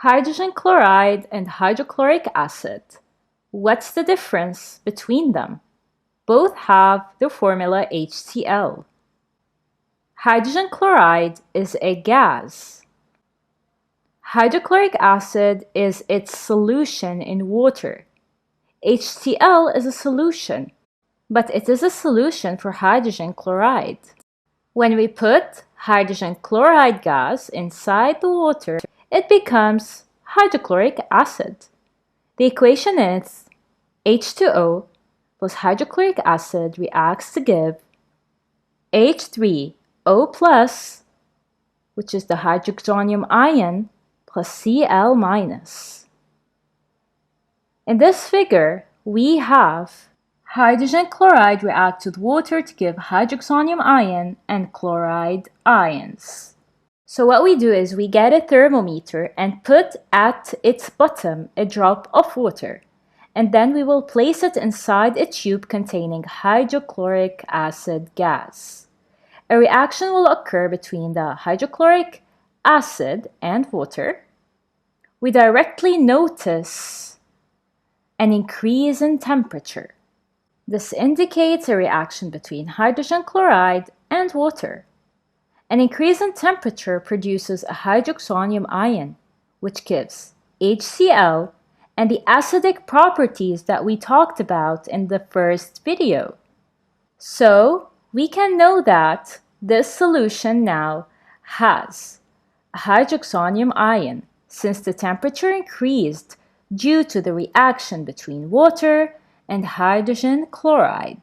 Hydrogen chloride and hydrochloric acid. What's the difference between them? Both have the formula HCl. Hydrogen chloride is a gas. Hydrochloric acid is its solution in water. HCl is a solution, but it is a solution for hydrogen chloride. When we put hydrogen chloride gas inside the water, it becomes hydrochloric acid. The equation is H2O plus hydrochloric acid reacts to give H3O plus, which is the hydroxonium ion, plus Cl minus. In this figure, we have hydrogen chloride react with water to give hydroxonium ion and chloride ions. So what we do is we get a thermometer and put at its bottom a drop of water, and then we will place it inside a tube containing hydrochloric acid gas. A reaction will occur between the hydrochloric acid and water. We directly notice an increase in temperature. This indicates a reaction between hydrogen chloride and water. An increase in temperature produces a hydroxonium ion, which gives HCl and the acidic properties that we talked about in the first video. So we can know that this solution now has a hydroxonium ion since the temperature increased due to the reaction between water and hydrogen chloride.